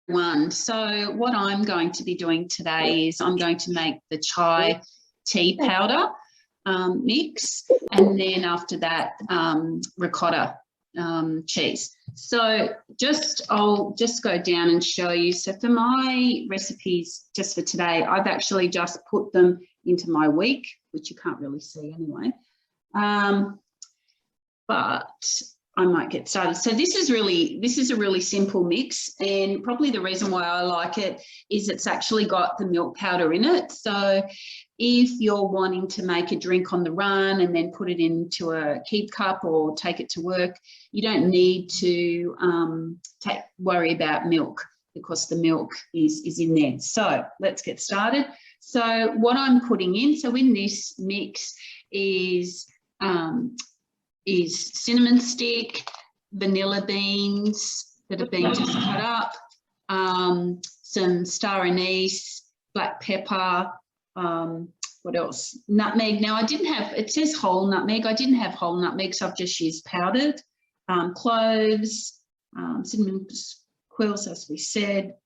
One. So what I'm going to be doing today is I'm going to make the chai tea powder mix, and then after that ricotta cheese. So I'll just go down and show you. So for my recipes just for today, I've actually just put them into my week, which you can't really see anyway. But I might get started. So this is a really simple mix, and probably the reason why I like it is it's actually got the milk powder in it. So if you're wanting to make a drink on the run and then put it into a keep cup or take it to work, you don't need to worry about milk because the milk is in there. So let's get started. So what I'm putting in, so in this mix is cinnamon stick, vanilla beans that have been just cut up, some star anise, black pepper, what else? Nutmeg. Now it says whole nutmeg. I didn't have whole nutmeg, so I've just used powdered. Cloves, cinnamon quills, as we said,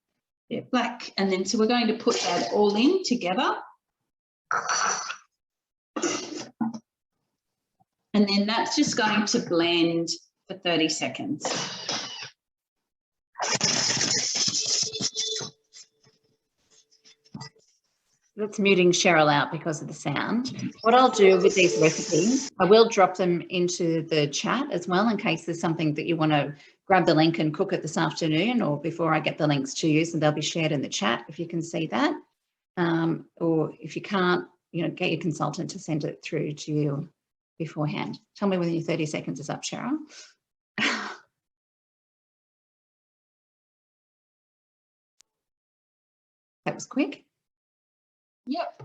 they're black. And then so we're going to put that all in together. And then that's just going to blend for 30 seconds. That's muting Cheryl out because of the sound. What I'll do with these recipes, I will drop them into the chat as well in case there's something that you want to grab the link and cook it this afternoon, or before I get the links to you, so they'll be shared in the chat if you can see that. Or if you can't, get your consultant to send it through to you beforehand. Tell me when your 30 seconds is up, Cheryl. That was quick. Yep.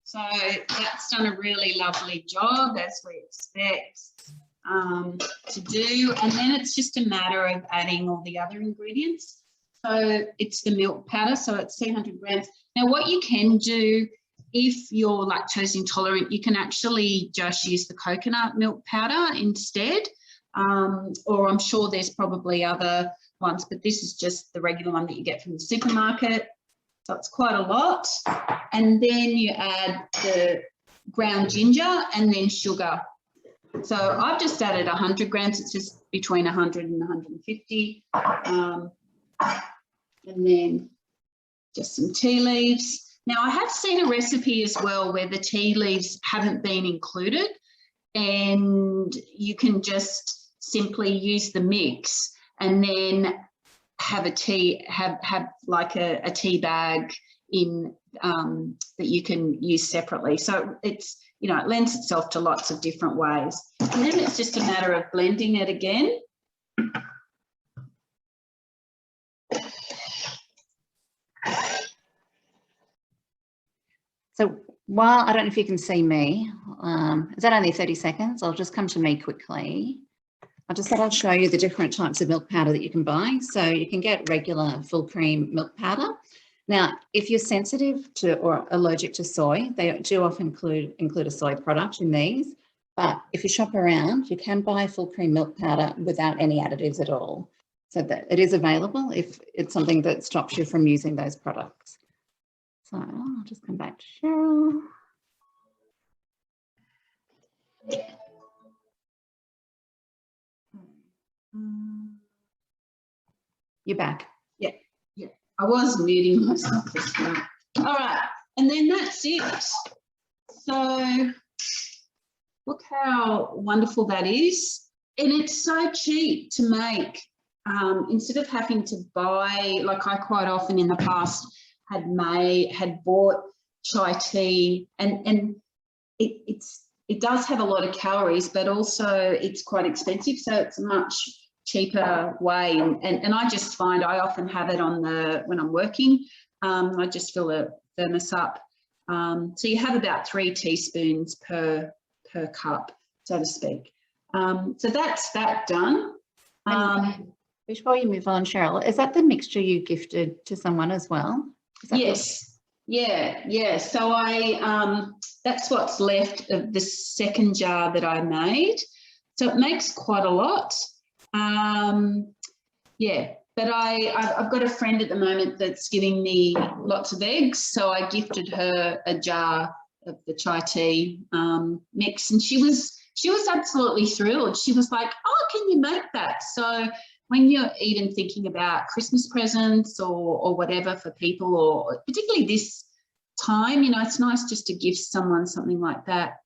So that's done a really lovely job, as we expect to do. And then it's just a matter of adding all the other ingredients. So it's the milk powder, so it's 200 grams. Now, what you can do if you're lactose intolerant, you can actually just use the coconut milk powder instead, or I'm sure there's probably other ones, but this is just the regular one that you get from the supermarket. So it's quite a lot. And then you add the ground ginger and then sugar. So I've just added 100 grams. It's just between 100 and 150. And then just some tea leaves. Now, I have seen a recipe as well where the tea leaves haven't been included, and you can just simply use the mix and then have have like a tea bag in that you can use separately. So it's, it lends itself to lots of different ways. And then it's just a matter of blending it again. So while, I don't know if you can see me, is that only 30 seconds? I'll just come to me quickly. I just thought I'd show you the different types of milk powder that you can buy. So you can get regular full cream milk powder. Now, if you're sensitive to or allergic to soy, they do often include a soy product in these. But if you shop around, you can buy full cream milk powder without any additives at all. So that it is available if it's something that stops you from using those products. So I'll just come back to Cheryl. You're back. Yeah. I was muting myself as well. All right, and then that's it. So look how wonderful that is. And it's so cheap to make. Instead of having to buy, like I quite often in the past had bought chai tea, and it does have a lot of calories, but also it's quite expensive, so it's a much cheaper way. And I just find I often have it when I'm working. I just fill a thermos up. So you have about 3 teaspoons per cup, so to speak. So that's that done. Before you move on, Cheryl, is that the mixture you gifted to someone as well? Yes. Yeah. So that's what's left of the second jar that I made. So it makes quite a lot. Yeah, but I've got a friend at the moment that's giving me lots of eggs, so I gifted her a jar of the chai tea mix, and she was absolutely thrilled. She was like, "Oh, can you make that?" So when you're even thinking about Christmas presents or whatever for people, or particularly this time, you know, it's nice just to give someone something like that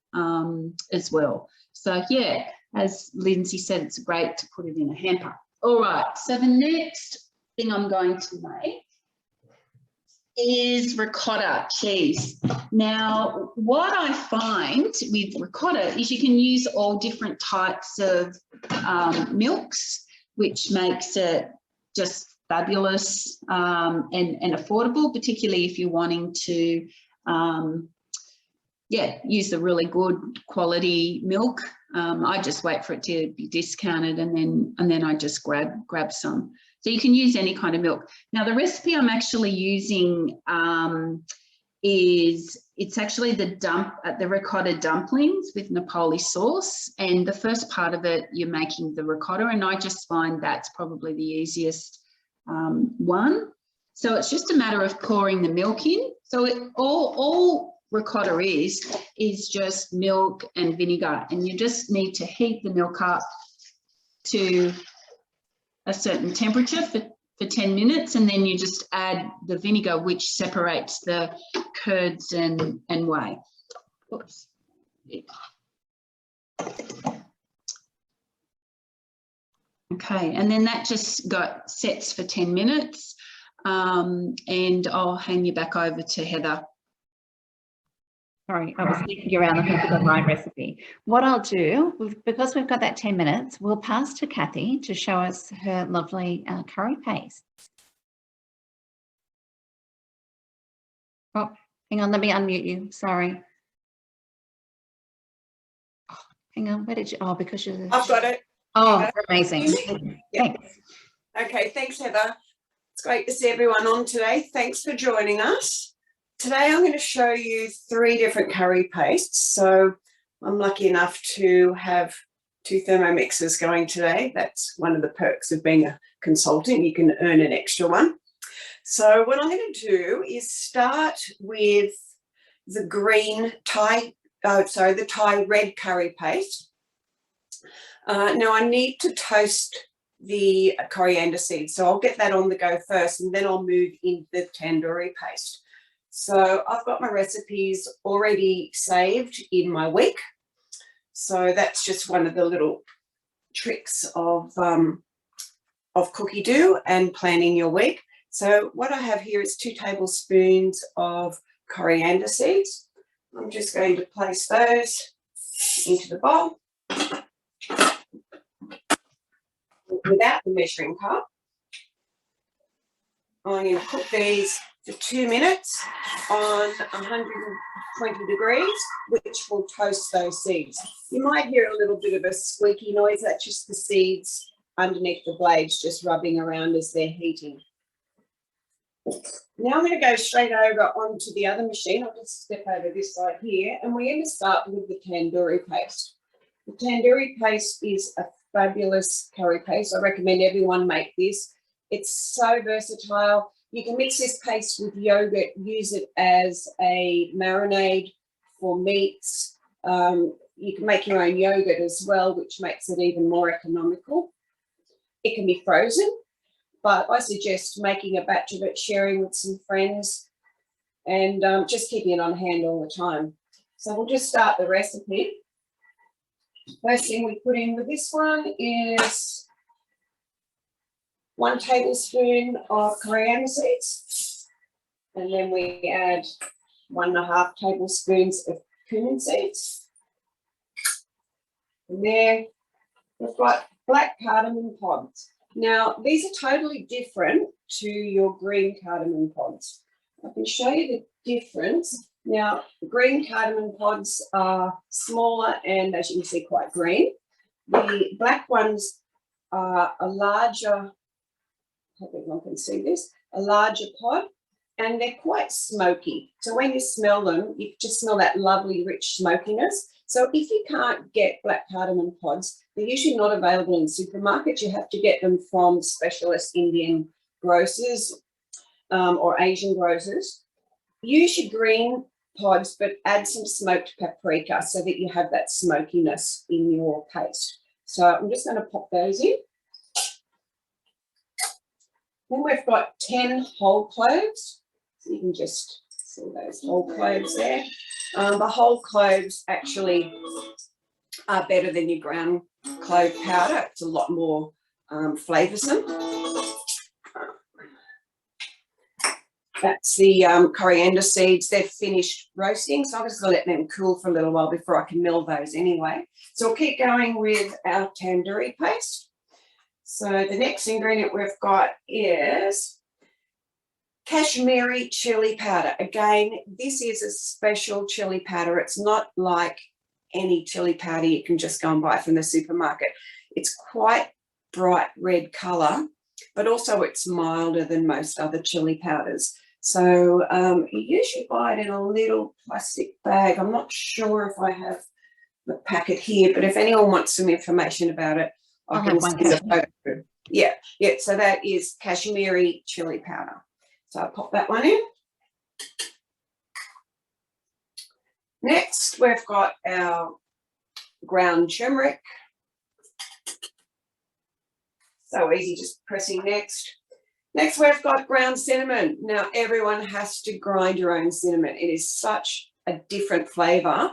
as well. So yeah, as Lindsay said, it's great to put it in a hamper. All right, so the next thing I'm going to make is ricotta cheese. Now, what I find with ricotta is you can use all different types of milks, which makes it just fabulous and affordable, particularly if you're wanting to use the really good quality milk. I just wait for it to be discounted and then I just grab some. So you can use any kind of milk. Now the recipe I'm actually using it's actually the ricotta dumplings with Napoli sauce, and the first part of it you're making the ricotta, and I just find that's probably the easiest one. So it's just a matter of pouring the milk in. So all ricotta is just milk and vinegar, and you just need to heat the milk up to a certain temperature for 10 minutes, and then you just add the vinegar, which separates the curds and whey. Oops. Okay, and then that just sets for 10 minutes, and I'll hand you back over to Heather. Sorry, I was thinking around looking for the right recipe. What I'll do, because we've got that 10 minutes, we'll pass to Kathy to show us her lovely curry paste. Oh, hang on, let me unmute you. Sorry. Oh, hang on, where did you? Oh, because you're. I've got it. Oh, amazing. Yep. Thanks. Okay, thanks, Heather. It's great to see everyone on today. Thanks for joining us. Today I'm going to show you 3 different curry pastes. So I'm lucky enough to have 2 Thermomixes going today. That's one of the perks of being a consultant. You can earn an extra one. So what I'm going to do is start with the the Thai red curry paste. Now I need to toast the coriander seeds, so I'll get that on the go first, and then I'll move into the tandoori paste. So I've got my recipes already saved in my week. So that's just one of the little tricks of cookie do and planning your week. So what I have here is 2 tablespoons of coriander seeds. I'm just going to place those into the bowl without the measuring cup. I'm going to cook these for 2 minutes on 120 degrees, which will toast those seeds. You might hear a little bit of a squeaky noise. That's just the seeds underneath the blades just rubbing around as they're heating. Now I'm going to go straight over onto the other machine. I'll just step over this side here, and we're going to start with the tandoori paste. The tandoori paste is a fabulous curry paste. I recommend everyone make this. It's so versatile. You can mix this paste with yogurt, use it as a marinade for meats. You can make your own yogurt as well, which makes it even more economical. It can be frozen, but I suggest making a batch of it, sharing with some friends, and just keeping it on hand all the time. So we'll just start the recipe. First thing we put in with this one is 1 tablespoon of coriander seeds, and then we add 1.5 tablespoons of cumin seeds. And there we've got black cardamom pods. Now these are totally different to your green cardamom pods. I can show you the difference. Now the green cardamom pods are smaller and, as you can see, quite green. The black ones are a larger, I hope everyone can see this, a larger pod, and they're quite smoky. So when you smell them, you just smell that lovely rich smokiness. So if you can't get black cardamom pods, they're usually not available in supermarkets. You have to get them from specialist Indian grocers or Asian grocers. Use your green pods, but add some smoked paprika so that you have that smokiness in your paste. So I'm just going to pop those in. Then we've got 10 whole cloves. So you can just see those whole cloves there. The whole cloves actually are better than your ground clove powder. It's a lot more flavoursome. That's the coriander seeds. They're finished roasting, so I'm just going to let them cool for a little while before I can mill those anyway. So we'll keep going with our tandoori paste. So the next ingredient we've got is Kashmiri chili powder. Again, this is a special chili powder. It's not like any chili powder you can just go and buy from the supermarket. It's quite bright red colour, but also it's milder than most other chili powders. So you usually buy it in a little plastic bag. I'm not sure if I have the packet here, but if anyone wants some information about it, I can send a photo. Yeah, so that is Kashmiri chili powder. So I'll pop that one in. Next, we've got our ground turmeric. So easy, just pressing next. Next, we've got ground cinnamon. Now, everyone has to grind your own cinnamon. It is such a different flavour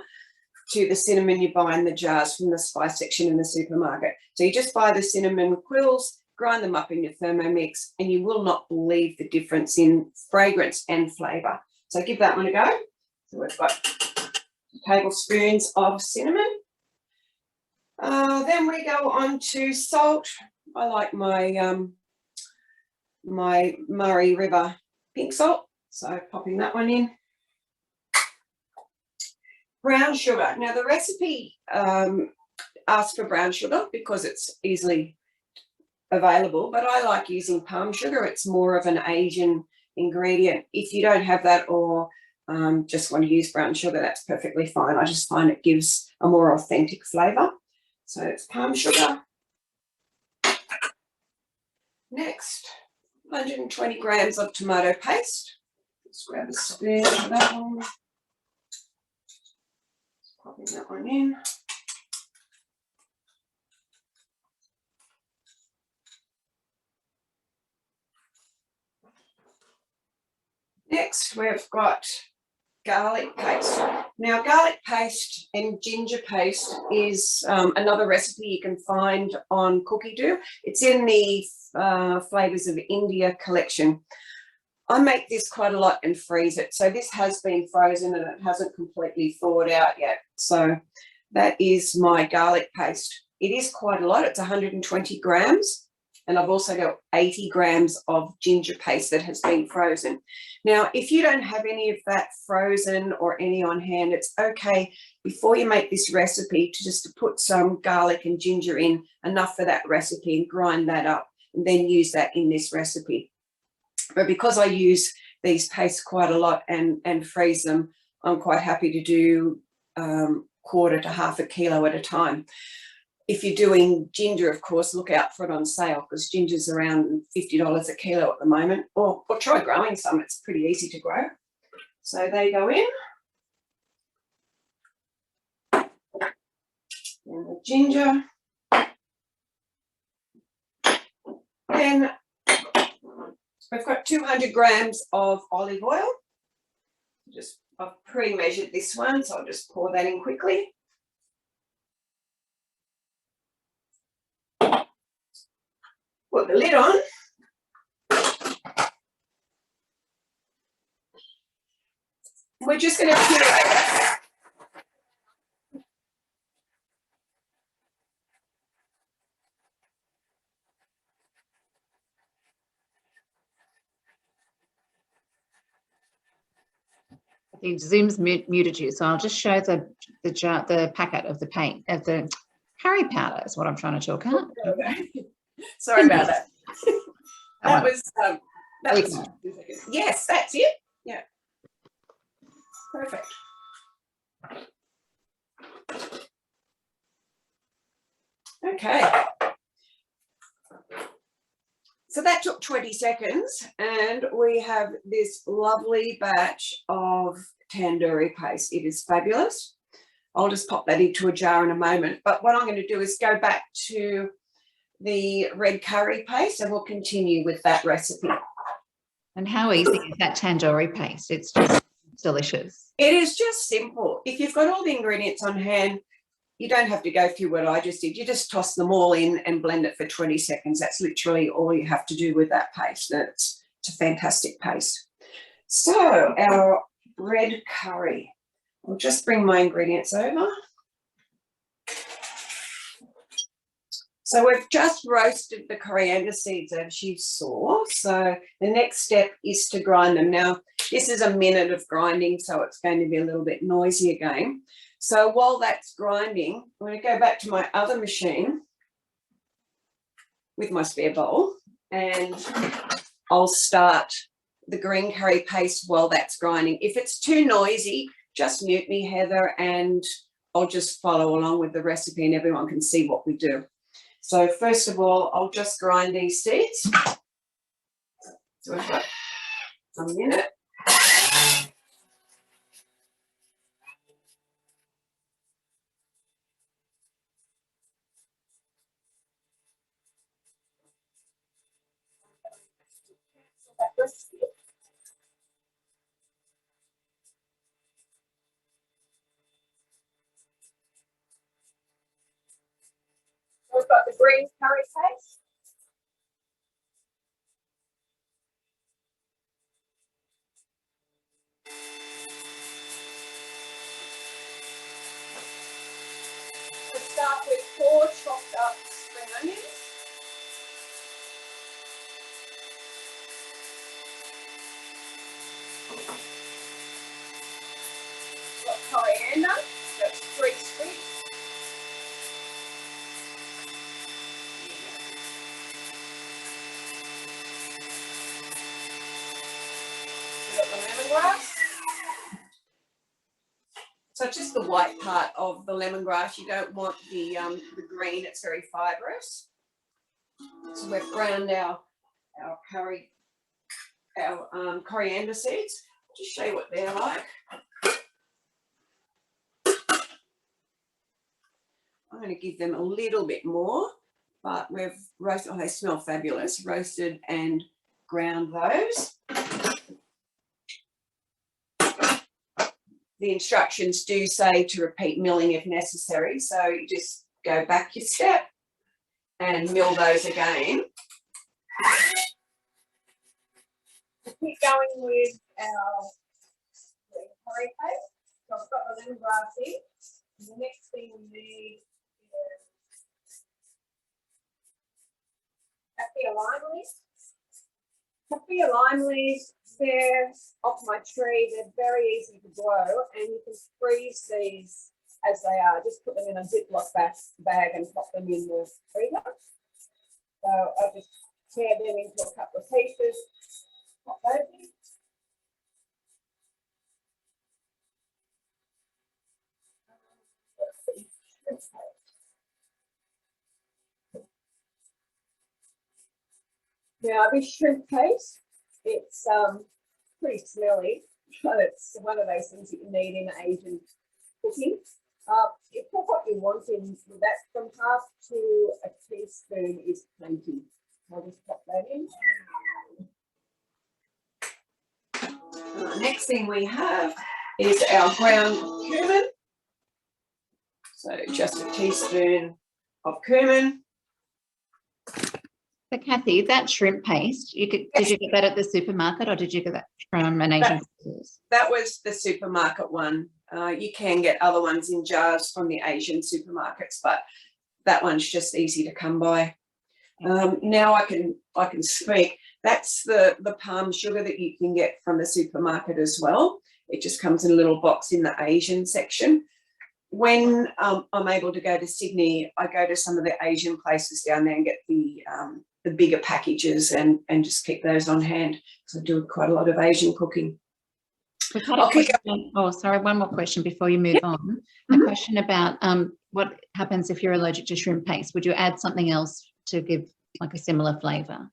to the cinnamon you buy in the jars from the spice section in the supermarket. So you just buy the cinnamon quills, grind them up in your Thermomix, and you will not believe the difference in fragrance and flavour. So give that one a go. So we've got tablespoons of cinnamon. Then we go on to salt. I like my my Murray River pink salt, so popping that one in. Brown sugar. Now the recipe asks for brown sugar because it's easily available, but I like using palm sugar. It's more of an Asian ingredient. If you don't have that or just want to use brown sugar, that's perfectly fine. I just find it gives a more authentic flavour. So it's palm sugar. Next, 120 grams of tomato paste. Let's grab a spoon for that one. Just popping that one in. Next, we've got garlic paste. Now, garlic paste and ginger paste is another recipe you can find on Cookie Do. It's in the Flavours of India collection. I make this quite a lot and freeze it. So this has been frozen and it hasn't completely thawed out yet. So that is my garlic paste. It is quite a lot. It's 120 grams. And I've also got 80 grams of ginger paste that has been frozen. Now, if you don't have any of that frozen or any on hand, it's okay before you make this recipe to just put some garlic and ginger in, enough for that recipe, and grind that up and then use that in this recipe. But because I use these pastes quite a lot and freeze them, I'm quite happy to do quarter to half a kilo at a time. If you're doing ginger, of course, look out for it on sale because ginger's around $50 a kilo at the moment. Or try growing some. It's pretty easy to grow. So they go in. And the ginger. Then we've got 200 grams of olive oil. I've pre-measured this one, so I'll just pour that in quickly. Put the lid on. We're just going to puree. I think Zoom's muted you, so I'll just show the packet of the curry powder is what I'm trying to talk about. Sorry about that. That was was yes, that's it. Yeah. Perfect. Okay. So that took 20 seconds and we have this lovely batch of tandoori paste. It is fabulous. I'll just pop that into a jar in a moment. But what I'm going to do is go back to the red curry paste and we'll continue with that recipe. And how easy is that tandoori paste? It's just delicious. It is just simple. If you've got all the ingredients on hand, you don't have to go through what I just did. You just toss them all in and blend it for 20 seconds. That's literally all you have to do with that paste. It's a fantastic paste. So our red curry. I'll just bring my ingredients over. So we've just roasted the coriander seeds, as you saw. So the next step is to grind them. Now, this is a minute of grinding, so it's going to be a little bit noisy again. So while that's grinding, I'm going to go back to my other machine with my spare bowl and I'll start the green curry paste while that's grinding. If it's too noisy, just mute me, Heather, and I'll just follow along with the recipe and everyone can see what we do. So first of all, I'll just grind these seeds. So we've got a minute. We've got the green curry paste. We'll start with 4 chopped up spring onions. Got coriander, that's 3 sprigs. We've got the lemongrass. So just the white part of the lemongrass. You don't want the green, it's very fibrous. So we've browned our coriander seeds. I'll just show you what they're like. I'm going to give them a little bit more, but we've roasted, oh, they smell fabulous, roasted and ground those. The instructions do say to repeat milling if necessary, so you just go back your step and mill those again. Keep going with our curry paste. So I've got the lemongrass in. And the next thing we need is kaffir lime leaves. Kaffir lime leaves, they're off my tree. They're very easy to grow, and you can freeze these as they are. Just put them in a Ziploc bag and pop them in the freezer. So I just tear them into a couple of pieces. Pop those in. Now this shrimp paste, it's pretty smelly, but it's one of those things that you need in Asian cooking. You put what you want in with that. From half to a teaspoon is plenty. I'll just pop that in. The next thing we have is our ground cumin. So just a teaspoon of cumin. So Kathy, that shrimp paste, did you get that at the supermarket or did you get that from an Asian stores? That was the supermarket one. You can get other ones in jars from the Asian supermarkets, but that one's just easy to come by. Now I can speak. That's the palm sugar that you can get from the supermarket as well. It just comes in a little box in the Asian section. When I'm able to go to Sydney, I go to some of the Asian places down there and get the bigger packages and just keep those on hand. So I do quite a lot of Asian cooking. We've had a question. Oh, sorry, one more question before you move on. A question about what happens if you're allergic to shrimp paste. Would you add something else to give like a similar flavour?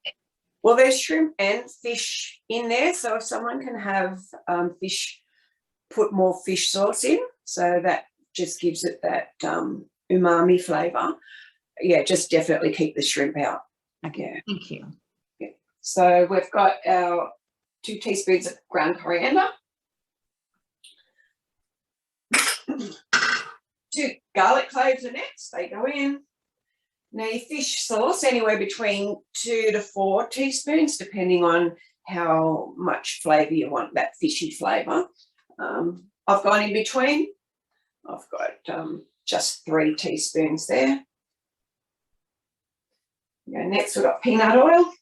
Well, there's shrimp and fish in there, so if someone can have fish, put more fish sauce in, so that just gives it that umami flavour. Yeah, just definitely keep the shrimp out. Okay, Yeah. thank you. Yeah. So we've got our 2 teaspoons of ground coriander, 2 garlic cloves are next, they go in. Now your fish sauce, anywhere between 2 to 4 teaspoons, depending on how much flavour you want, that fishy flavour. I've gone in between. I've got just 3 teaspoons there. Yeah, next we've got peanut oil.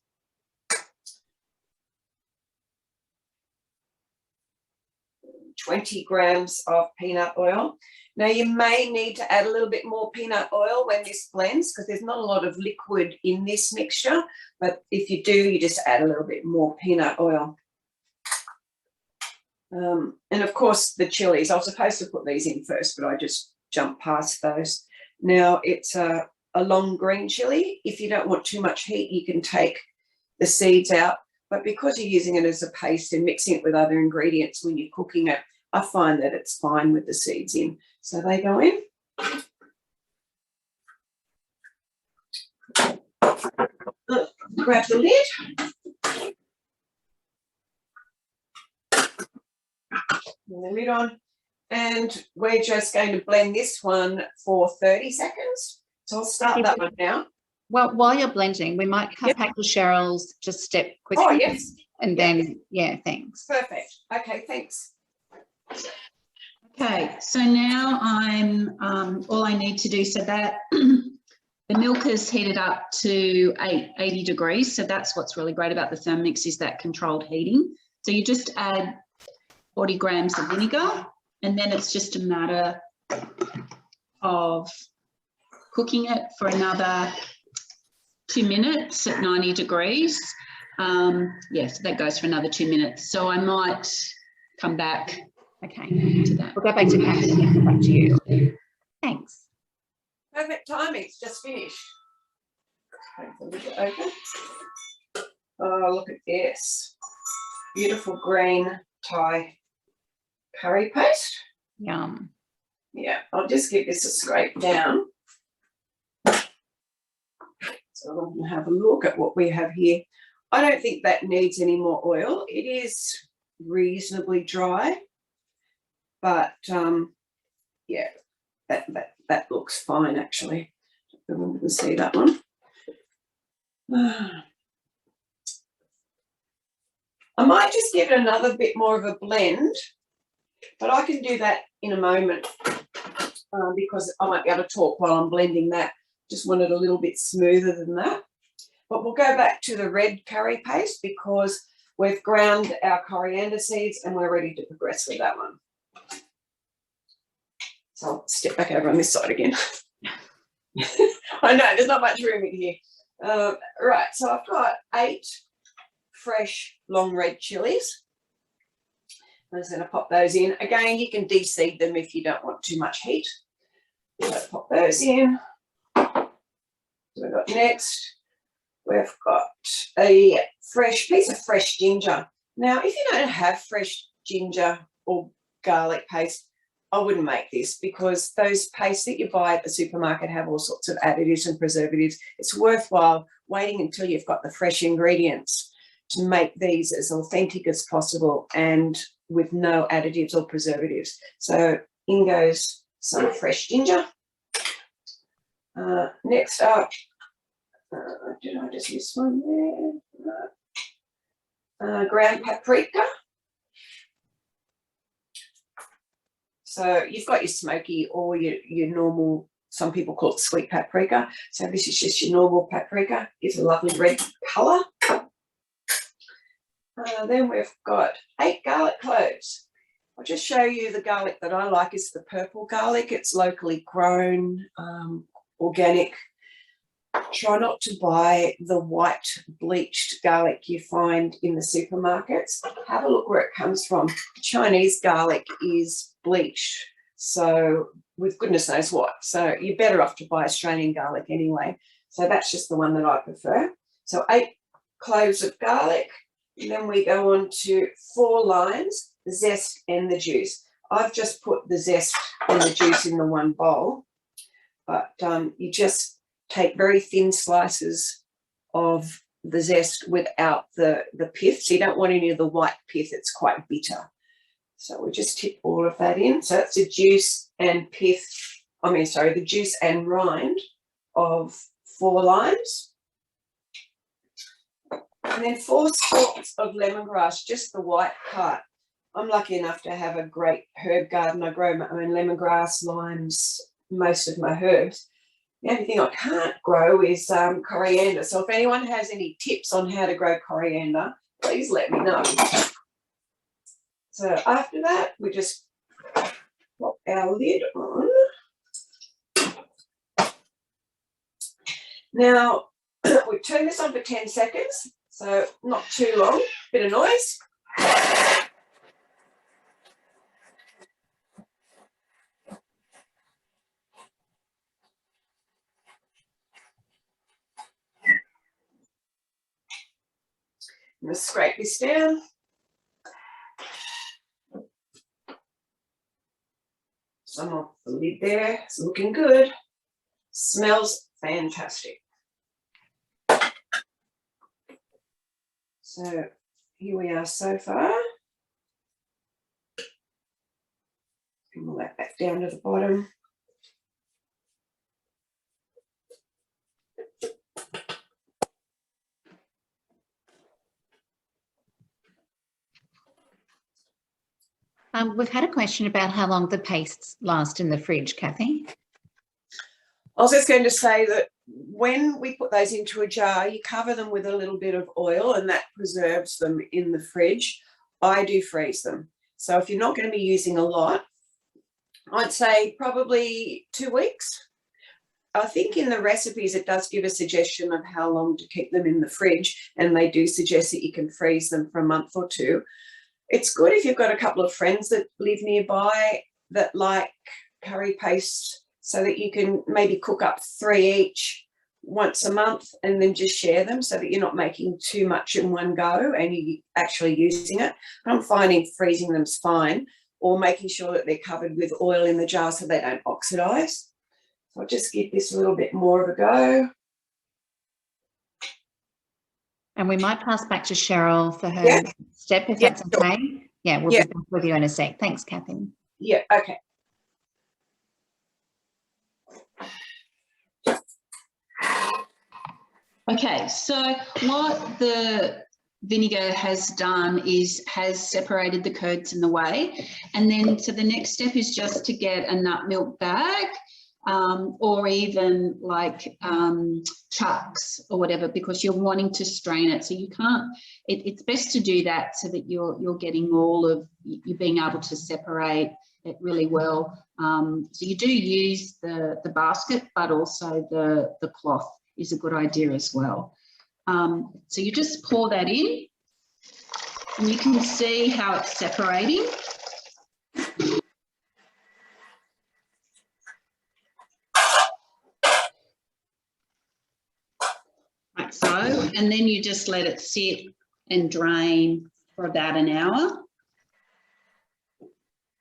$20 grams of peanut oil. Now you may need to add a little bit more peanut oil when this blends because there's not a lot of liquid in this mixture, but if you do, you just add a little bit more peanut oil. And of course the chilies, I was supposed to put these in first, but I just jumped past those. Now it's a long green chili. If you don't want too much heat, you can take the seeds out, but because you're using it as a paste and mixing it with other ingredients when you're cooking it, I find that it's fine with the seeds in. So they go in. Grab the lid. And the lid on. And we're just going to blend this one for 30 seconds. So I'll start that one now. Well, while you're blending, we might cut back to Cheryl's just step quickly. Oh, yes. And then, yeah, thanks. Perfect. Okay, thanks. Okay, so now I'm all I need to do, so that the milk is heated up to 80 degrees. So that's what's really great about the Thermomix is that controlled heating. So you just add 40 grams of vinegar, and then it's just a matter of cooking it for another 2 minutes at 90 degrees. Yes, that goes for another 2 minutes. So I might come back. Okay, to that. we'll go back to Kathy and come back to you. Thanks. Perfect timing, it's just finished. Open. Oh, look at this. Beautiful green Thai curry paste. Yum. Yeah, I'll just give this a scrape down. So we can have a look at what we have here. I don't think that needs any more oil. It is reasonably dry, but yeah, that looks fine actually. Everyone can see that one. I might just give it another bit more of a blend, but I can do that in a moment because I won't be able to talk while I'm blending that. Just want it a little bit smoother than that. But we'll go back to the red curry paste because we've ground our coriander seeds and we're ready to progress with that one. So I'll step back over on this side again. I know, there's not much room in here. Right, so I've got 8 fresh long red chilies. I'm just going to pop those in. Again, you can de-seed them if you don't want too much heat. So pop those in. So we've got next, we've got a piece of fresh ginger. Now, if you don't have fresh ginger or garlic paste, I wouldn't make this because those pastes that you buy at the supermarket have all sorts of additives and preservatives. It's worthwhile waiting until you've got the fresh ingredients to make these as authentic as possible and with no additives or preservatives. So in goes some fresh ginger. Next up, did I just miss one there? Ground paprika. So you've got your smoky or your normal, some people call it sweet paprika. So this is just your normal paprika. It's a lovely red colour. Then we've got 8 garlic cloves. I'll just show you the garlic that I like is the purple garlic. It's locally grown, organic. try not to buy the white bleached garlic you find in the supermarkets. Have a look where it comes from. Chinese garlic is bleached, so with goodness knows what. So you're better off to buy Australian garlic anyway. So that's just the one that I prefer. So 8 cloves of garlic. And then we go on to 4 limes, the zest and the juice. I've just put the zest and the juice in the one bowl, but you just take very thin slices of the zest without the pith. So you don't want any of the white pith, it's quite bitter. So we just tip all of that in. So that's the juice and pith, the juice and rind of 4 limes. And then 4 stalks of lemongrass, just the white part. I'm lucky enough to have a great herb garden. I grow my own lemongrass, limes, most of my herbs. The only thing I can't grow is coriander. So if anyone has any tips on how to grow coriander, please let me know. So after that, we just pop our lid on. Now, we turn this on for 10 seconds, so not too long, bit of noise. I'm going to scrape this down. Some of the lid there, it's looking good. Smells fantastic. So here we are so far. Pull that back down to the bottom. We've had a question about how long the pastes last in the fridge, Kathy. I was just going to say that when we put those into a jar, you cover them with a little bit of oil and that preserves them in the fridge. I do freeze them. So if you're not going to be using a lot, I'd say probably 2 weeks. I think in the recipes it does give a suggestion of how long to keep them in the fridge, and they do suggest that you can freeze them for a month or 2. It's good if you've got a couple of friends that live nearby that like curry paste, so that you can maybe cook up 3 each once a month and then just share them so that you're not making too much in one go and you're actually using it. I'm finding freezing them's fine, or making sure that they're covered with oil in the jar so they don't oxidize. So I'll just give this a little bit more of a go. And we might pass back to Cheryl for her step, if that's okay. Yeah, we'll be back with you in a sec. Thanks, Kathy. Yeah, okay. Okay, so what the vinegar has done is has separated the curds and the whey. And then so the next step is just to get a nut milk bag, or even like chucks or whatever, because you're wanting to strain it. So you can't, it's best to do that so that you're getting all of, you're being able to separate it really well. So you do use the basket, but also the cloth is a good idea as well. So you just pour that in and you can see how it's separating. Like so, and then you just let it sit and drain for about an hour.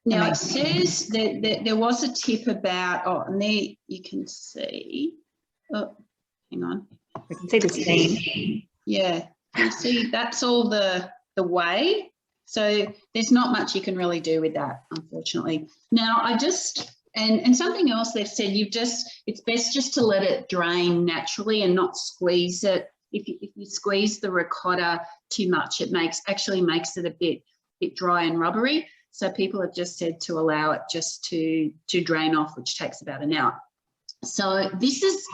Now it says that there was a tip about, and there you can see, hang on. We can see the steam. Yeah, you see that's all the whey. So there's not much you can really do with that, unfortunately. Now I just, and something else they've said, it's best just to let it drain naturally and not squeeze it. If you squeeze the ricotta too much, it actually makes it a bit dry and rubbery. So people have just said to allow it just to drain off, which takes about an hour. So this is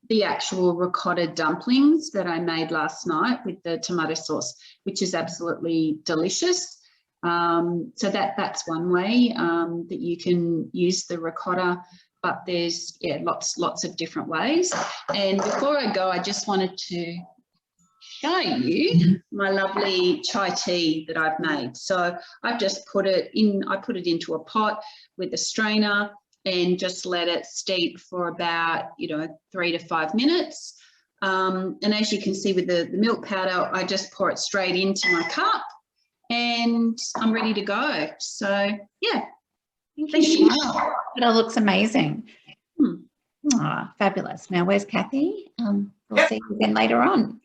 the actual ricotta dumplings that I made last night with the tomato sauce, which is absolutely delicious. So that's one way that you can use the ricotta. but there's, yeah, lots of different ways. And before I go, I just wanted to show you my lovely chai tea that I've made. So I've just put it in, I put it into a pot with a strainer and just let it steep for about, 3 to 5 minutes. And as you can see with the milk powder, I just pour it straight into my cup and I'm ready to go. So, yeah. Thank you. It all looks amazing. Oh, fabulous. Now, where's Kathy? We'll see you again later on.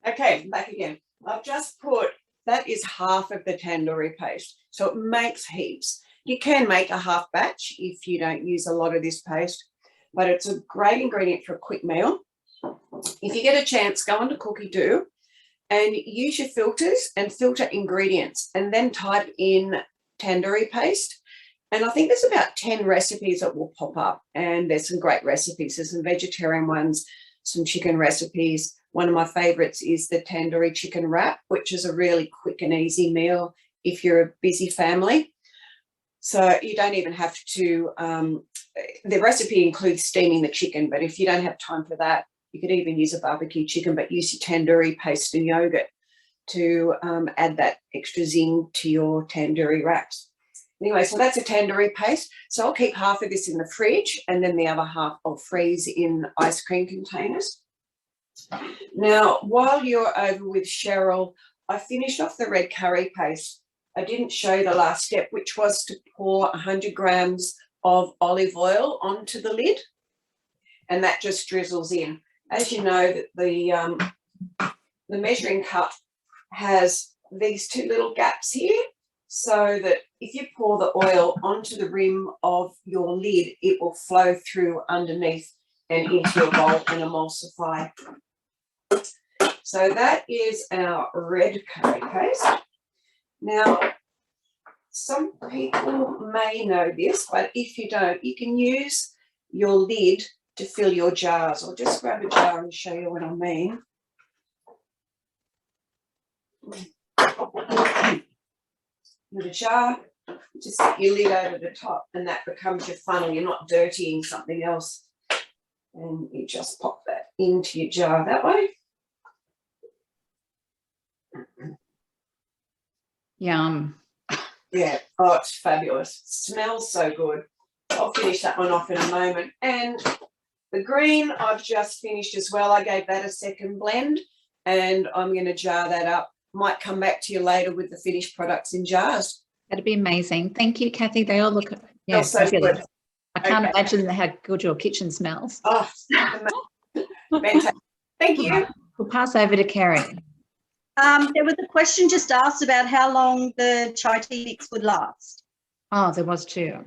Okay, back again. I've just put, that is half of the tandoori paste. So it makes heaps. You can make a half batch if you don't use a lot of this paste, but it's a great ingredient for a quick meal. If you get a chance, go onto Cookie Do and use your filters and filter ingredients and then type in tandoori paste. And I think there's about 10 recipes that will pop up, and there's some great recipes. There's some vegetarian ones, some chicken recipes. One of my favorites is the tandoori chicken wrap, which is a really quick and easy meal if you're a busy family. So you don't even have to, the recipe includes steaming the chicken, but if you don't have time for that, you could even use a barbecue chicken, but use your tandoori paste and yogurt to add that extra zing to your tandoori wraps. Anyway, so that's a tandoori paste. So I'll keep half of this in the fridge and then the other half I'll freeze in ice cream containers. Now, while you're over with Cheryl, I finished off the red curry paste. I didn't show you the last step, which was to pour 100 grams of olive oil onto the lid, and that just drizzles in. As you know, that the measuring cup has these two little gaps here, so that if you pour the oil onto the rim of your lid, it will flow through underneath and into your bowl and emulsify. So that is our red curry paste. Now, some people may know this, but if you don't, you can use your lid to fill your jars. I'll just grab a jar and show you what I mean. With a jar, just set your lid over the top and that becomes your funnel. You're not dirtying something else. And you just pop that into your jar that way. Yum. Yeah, oh, it's fabulous. It smells so good. I'll finish that one off in a moment. And the green I've just finished as well. I gave that a second blend and I'm going to jar that up. Might come back to you later with the finished products in jars. That'd be amazing. Thank you, Kathy. They all look, yeah, so fabulous. good. I can't imagine how good your kitchen smells. Oh, fantastic. Thank you. We'll pass over to Kerry. There was a question just asked about how long the chai tea mix would last. Oh, there was too.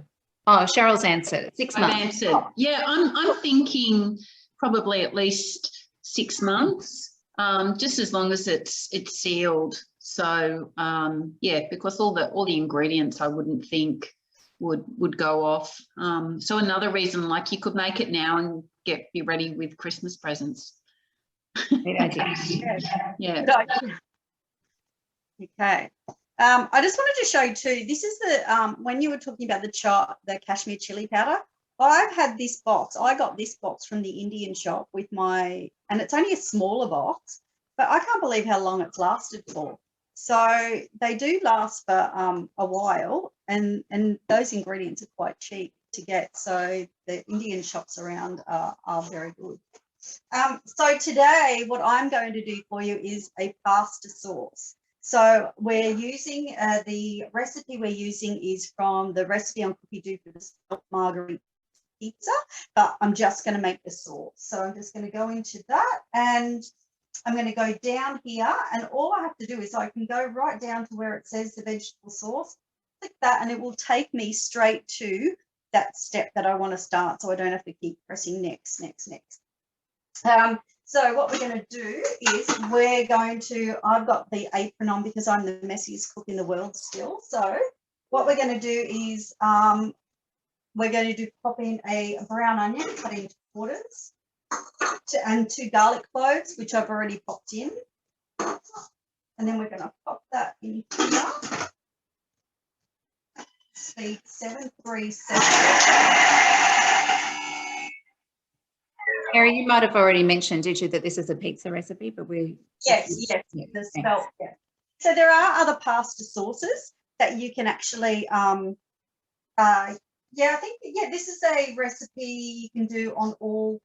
Oh, Cheryl's answered. 6 months. I've answered. Yeah, I'm thinking probably at least 6 months, just as long as it's sealed. So yeah, because all the ingredients I wouldn't think would go off. So another reason, like you could make it now and be ready with Christmas presents. Great idea. Yeah. Okay. I just wanted to show you too, this is the, when you were talking about the cashmere chili powder, I've had this box. I got this box from the Indian shop with and it's only a smaller box, but I can't believe how long it's lasted for. So they do last for a while, and those ingredients are quite cheap to get. So the Indian shops around are very good. So today, what I'm going to do for you is a pasta sauce. So we're using, the recipe we're using is from the recipe on Cookie Do for the margarita pizza, but I'm just going to make the sauce. So I'm just going to go into that and I'm going to go down here, and all I have to do is I can go right down to where it says the vegetable sauce, click that, and it will take me straight to that step that I want to start, so I don't have to keep pressing next. So what we're going to do is I've got the apron on because I'm the messiest cook in the world still. So what we're going to do is we're going to pop in a brown onion cut into quarters and 2 garlic cloves, which I've already popped in. And then we're going to pop that in here. Speed 737. Mary, you might have already mentioned, did you, that this is a pizza recipe, but we... Yes, Yeah, the thanks. spelt. Yeah. So there are other pasta sauces that you can actually, I think, this is a recipe you can do on all,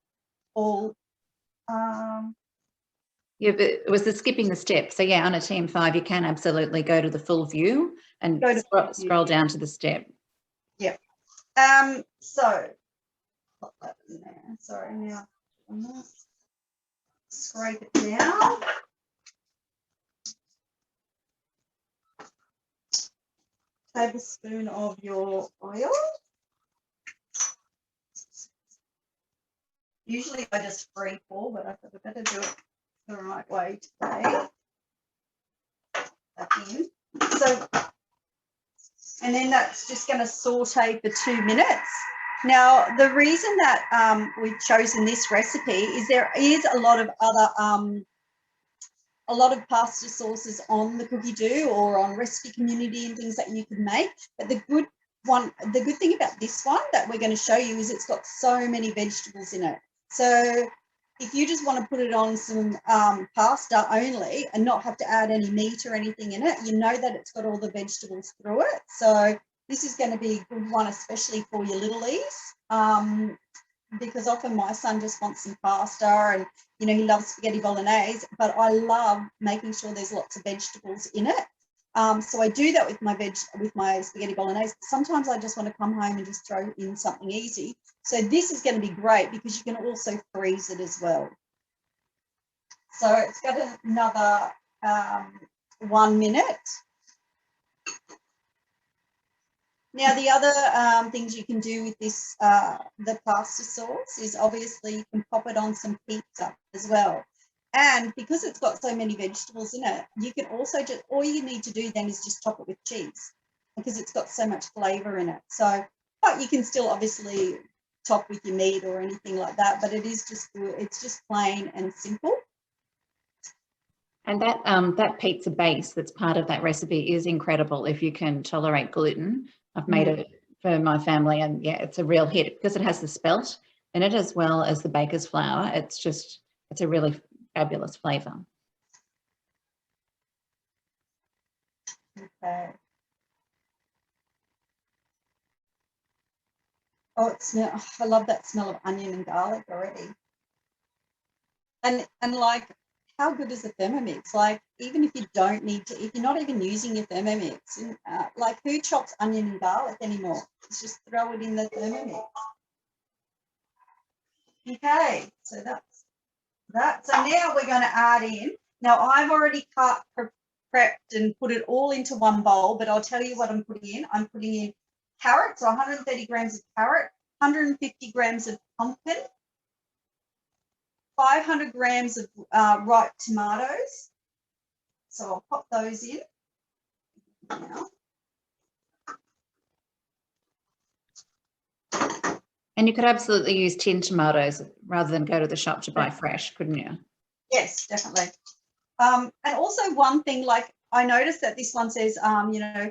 Yeah, but it was the skipping the step. So yeah, on a TM5, you can absolutely go to the full view and Go to full view. scroll down to the step. So pop that in there. Sorry, now I'm not scrape it down. Tablespoon of your oil. Usually I just free pour, but I thought I better do it the right way today. That in. So, and then that's just going to saute for 2 minutes. Now, the reason that we've chosen this recipe is there is a lot of other a lot of pasta sauces on the Cookie Do or on Recipe Community and things that you can make. But the good thing about this one that we're going to show you is it's got so many vegetables in it. So if you just want to put it on some pasta only and not have to add any meat or anything in it, you know that it's got all the vegetables through it. So this is going to be a good one, especially for your littlies, because often my son just wants some pasta and, you know, he loves spaghetti bolognese, but I love making sure there's lots of vegetables in it. So I do that with my spaghetti bolognese. Sometimes I just want to come home and just throw in something easy. So this is going to be great because you can also freeze it as well. So it's got another 1 minute. Now, the other things you can do with this, the pasta sauce, is obviously you can pop it on some pizza as well. And because it's got so many vegetables in it, you can also just, all you need to do then is just top it with cheese because it's got so much flavour in it. So, but you can still obviously top with your meat or anything like that, but it is just good. It's just plain and simple. And that pizza base that's part of that recipe is incredible if you can tolerate gluten. I've made it for my family and yeah, it's a real hit because it has the spelt in it as well as the baker's flour. It's a really fabulous flavour. Okay. Oh, I love that smell of onion and garlic already. And like, how good is the Thermomix? Like, even if you don't need to, if you're not even using your Thermomix, like who chops onion and garlic anymore? It's just throw it in the Thermomix. Okay, so that's that. So now we're going to add in. Now I've already prepped and put it all into one bowl, but I'll tell you what I'm putting in. I'm putting in carrots, so 130 grams of carrot, 150 grams of pumpkin, 500 grams of ripe tomatoes. So I'll pop those in now. And you could absolutely use tinned tomatoes rather than go to the shop to buy fresh, couldn't you? Yes, definitely. And also one thing, like I noticed that this one says, you know,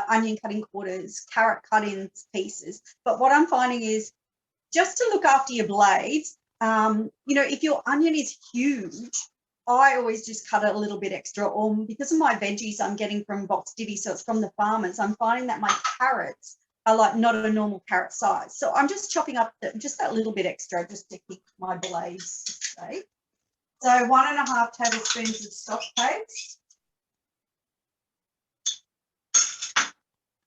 onion cut in quarters, carrot cut in pieces. But what I'm finding is just to look after your blades, you know, if your onion is huge, I always just cut it a little bit extra. Or because of my veggies I'm getting from Box Divvy, so it's from the farmers, I'm finding that my carrots are like not a normal carrot size. So I'm just chopping up just that little bit extra just to keep my blades straight. So 1.5 tablespoons of stock paste.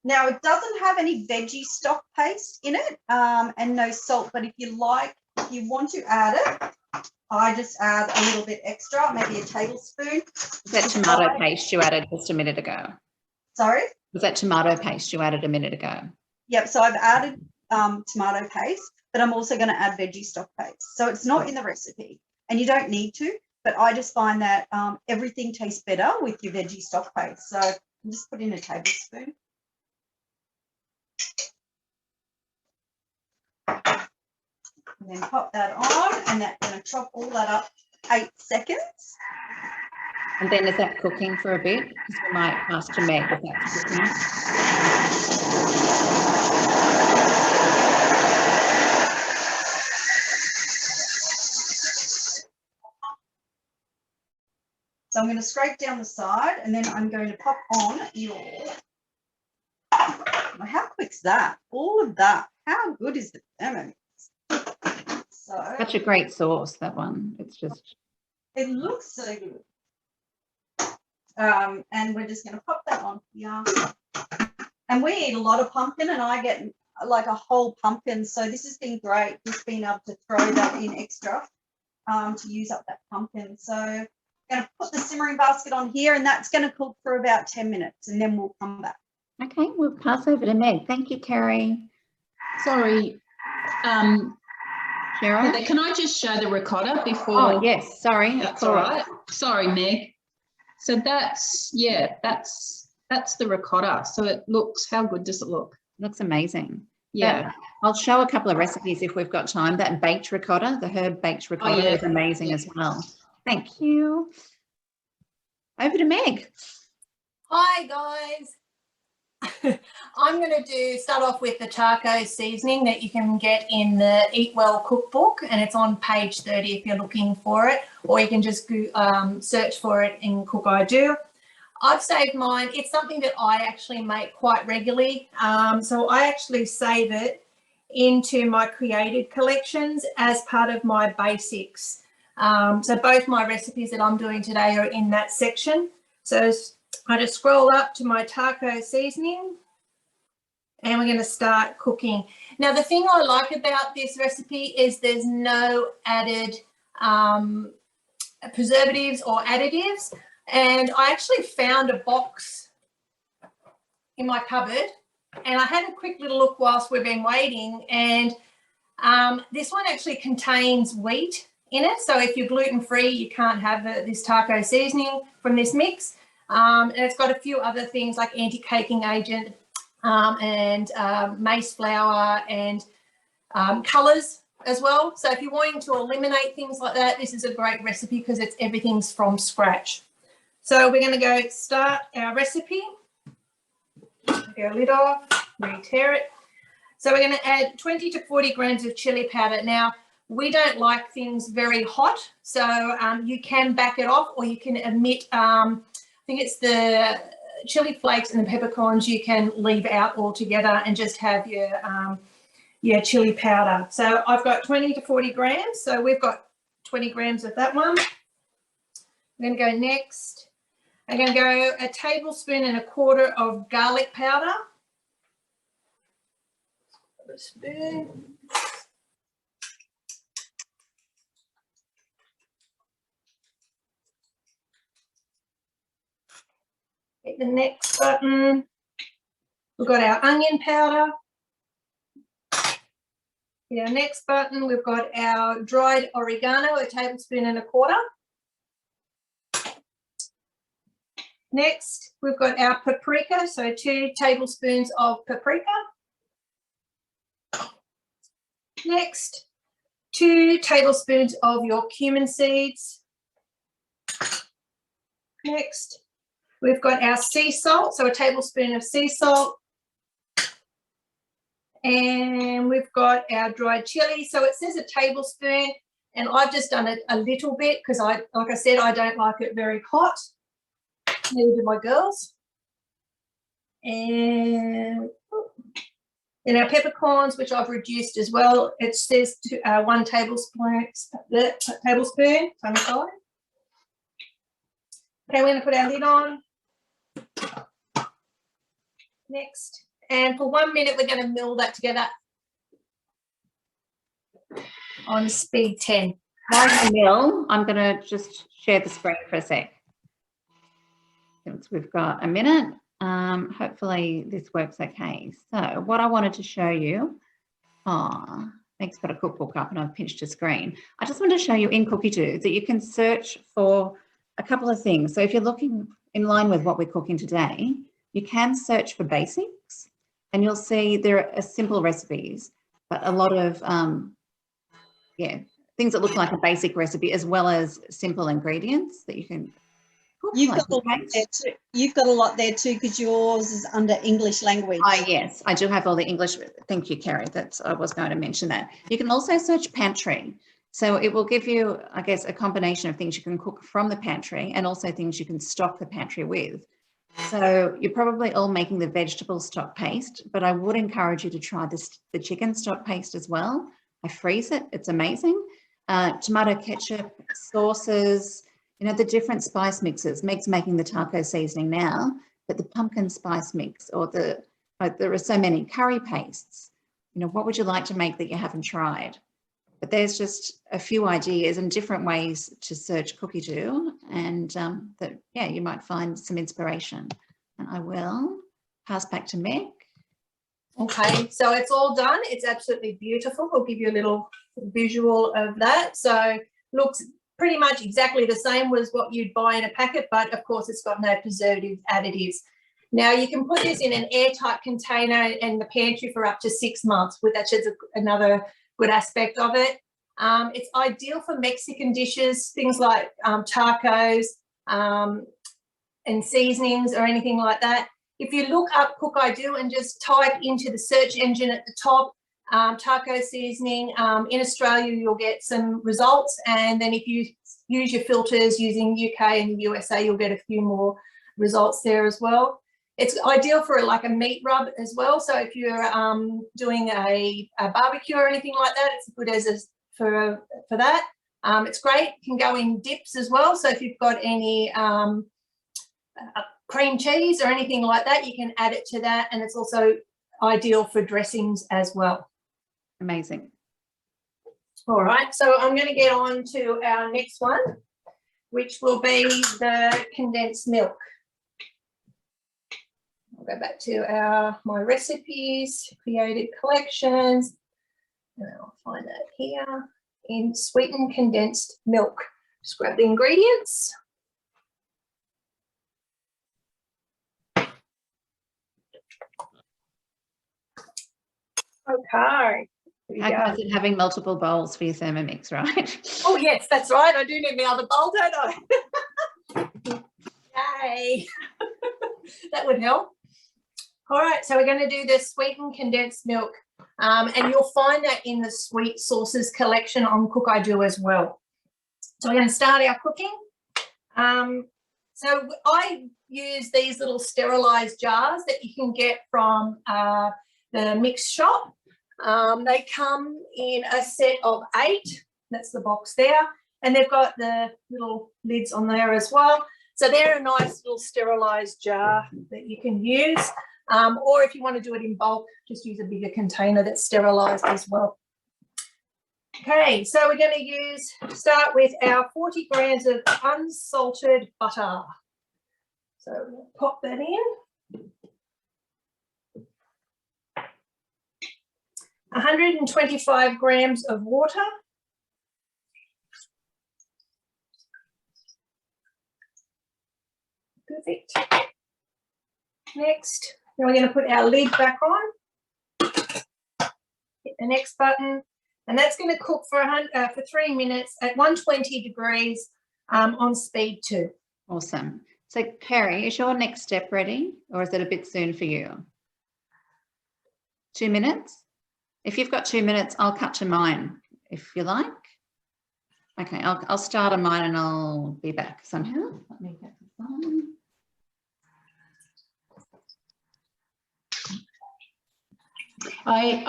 Now it doesn't have any veggie stock paste in it and no salt, but if you want to add it, I just add a little bit extra, maybe a tablespoon. Was that tomato paste you added just a minute ago? Sorry? Was that tomato paste you added a minute ago? Yep, so I've added tomato paste, but I'm also going to add veggie stock paste. So it's not in the recipe and you don't need to, but I just find that everything tastes better with your veggie stock paste. So I'm just putting a tablespoon. And then pop that on, and that's going to chop all that up 8 seconds. And then is that cooking for a bit? Because we might pass to Meg if that's cooking. So I'm going to scrape down the side and then I'm going to pop on your, how quick's that? All of that. How good is the Thermomix? So Such a great sauce, that one. It's just, it looks so good. And we're just going to pop that on here. And we eat a lot of pumpkin and I get like a whole pumpkin. So this has been great, just being able to throw that in extra to use up that pumpkin. So I'm going to put the simmering basket on here and that's going to cook for about 10 minutes and then we'll come back. okay, we'll pass over to Meg. Thank you, Kerry. Sorry. Cheryl? Heather, can I just show the ricotta before? Oh, yes, sorry. That's all right. Sorry, Meg. So that's, yeah, that's the ricotta. So it looks, how good does it look? Looks amazing. Yeah. But I'll show a couple of recipes if we've got time. That baked ricotta, the herb baked ricotta yeah. is amazing as well. Thank you. Over to Meg. Hi guys. I'm going to start off with the taco seasoning that you can get in the Eat Well cookbook, and it's on page 30 if you're looking for it, or you can just search for it in Cook I Do. I've saved mine. It's something that I actually make quite regularly, so I actually save it into my created collections as part of my basics. So both my recipes that I'm doing today are in that section. So I just scroll up to my taco seasoning and we're going to start cooking. Now, the thing I like about this recipe is there's no added preservatives or additives. And I actually found a box in my cupboard and I had a quick little look whilst we've been waiting, and this one actually contains wheat in it. So if you're gluten-free, you can't have this taco seasoning from this mix. And it's got a few other things like anti-caking agent and mace flour and colours as well. So if you're wanting to eliminate things like that, this is a great recipe because everything's from scratch. So we're going to go start our recipe. Take our lid off, re-tear it. So we're going to add 20 to 40 grams of chili powder. Now, we don't like things very hot, so you can back it off, or you can omit, I think it's the chili flakes and the peppercorns you can leave out altogether and just have your chili powder. So I've got 20 to 40 grams, so we've got 20 grams of that one. I'm going to go next. I'm going to go 1.25 tablespoons of garlic powder. A spoon. Hit the next button. We've got our onion powder. Hit our next button. We've got our dried oregano, 1.25 tablespoons. Next, we've got our paprika, so 2 tablespoons of paprika. Next, 2 tablespoons of your cumin seeds. Next, we've got our sea salt, so 1 tablespoon of sea salt. And we've got our dried chili. So it says 1 tablespoon, and I've just done it a little bit because like I said, I don't like it very hot. Neither do my girls. And then our peppercorns, which I've reduced as well. It says 1 tablespoon. Okay, we're going to put our lid on. Next. And for 1 minute, we're going to mill that together on speed 10. While you mill, I'm going to just share the screen for a sec. Since we've got a minute, hopefully this works okay. So what I wanted to show you, Meg's got a cookbook up and I've pinched a screen. I just want to show you in Cookie Do that you can search for a couple of things. So if you're looking in line with what we're cooking today, you can search for basics and you'll see there are simple recipes, but a lot of, things that look like a basic recipe as well as simple ingredients that you can cook. You've got a lot there too. You've got a lot there too because yours is under English language. Yes, I do have all the English. Thank you, Kerry. I was going to mention that. You can also search pantry. So it will give you, I guess, a combination of things you can cook from the pantry and also things you can stock the pantry with. So you're probably all making the vegetable stock paste, but I would encourage you to try the chicken stock paste as well. I freeze it, it's amazing. Tomato ketchup, sauces, you know, the different spice mixes. Meg's making the taco seasoning now, but the pumpkin spice mix or there are so many curry pastes. You know, what would you like to make that you haven't tried? But there's just a few ideas and different ways to search cookie dough, and that, yeah, you might find some inspiration. And I will pass back to Meg. Okay, so it's all done. It's absolutely beautiful. I'll give you a little visual of that. So looks pretty much exactly the same as what you'd buy in a packet, but of course it's got no preservative additives. Now you can put this in an airtight container in the pantry for up to 6 months, which is another good aspect of it. It's ideal for Mexican dishes, things like tacos and seasonings or anything like that. If you look up Cook I Do and just type into the search engine at the top, taco seasoning, in Australia you'll get some results, and then if you use your filters using UK and the USA, you'll get a few more results there as well. It's ideal for like a meat rub as well. So if you're doing a barbecue or anything like that, it's good as for that. It's great. It can go in dips as well. So if you've got any cream cheese or anything like that, you can add it to that. And it's also ideal for dressings as well. Amazing. All right. So I'm going to get on to our next one, which will be the condensed milk. I'll go back to my recipes, created collections, and I'll find that here in sweetened condensed milk. Just grab the ingredients. Okay. How is it having multiple bowls for your Thermomix, right? Oh yes, that's right. I do need my other bowl, don't I? Yay. That would help. All right, so we're going to do the sweetened condensed milk, and you'll find that in the sweet sauces collection on Cook I Do as well. So we're going to start our cooking. So I use these little sterilised jars that you can get from the mix shop. They come in a set of 8. That's the box there, and they've got the little lids on there as well. So they're a nice little sterilised jar that you can use. Or if you want to do it in bulk, just use a bigger container that's sterilised as well. Okay, so we're going to start with our 40 grams of unsalted butter. So we'll pop that in. 125 grams of water. Perfect. Next, then we're going to put our lid back on. Hit the next button, and that's going to cook for 3 minutes at 120 degrees on speed 2. Awesome. So, Kerry, is your next step ready, or is it a bit soon for you? 2 minutes? If you've got 2 minutes, I'll cut to mine, if you like. Okay, I'll start on mine and I'll be back somehow. Let me get this on. I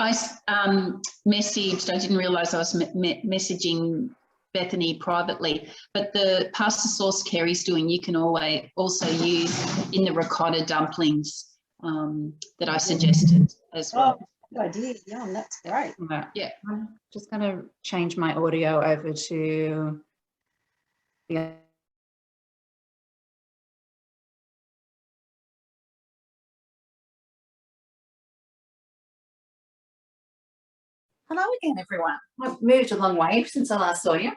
messaged, I didn't realise I was messaging Bethany privately, but the pasta sauce Kerry's doing, you can always also use in the ricotta dumplings that I suggested as well. Oh, good idea. Yum, that's great. Yeah. I'm just going to change my audio over to the Hello again, everyone. I've moved a long way since I last saw you.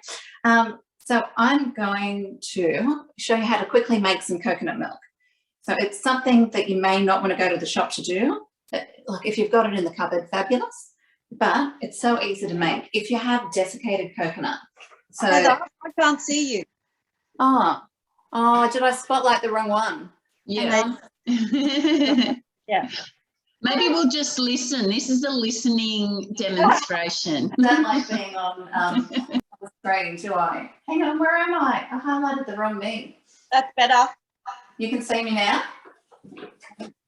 So I'm going to show you how to quickly make some coconut milk. So it's something that you may not want to go to the shop to do. Like if you've got it in the cupboard, fabulous. But it's so easy to make if you have desiccated coconut. So I can't see you. oh, did I spotlight the wrong one? Yeah. Yeah. Maybe we'll just listen. This is a listening demonstration. I don't like being on the screen, do I? Hang on, where am I? I highlighted the wrong me. That's better. You can see me now?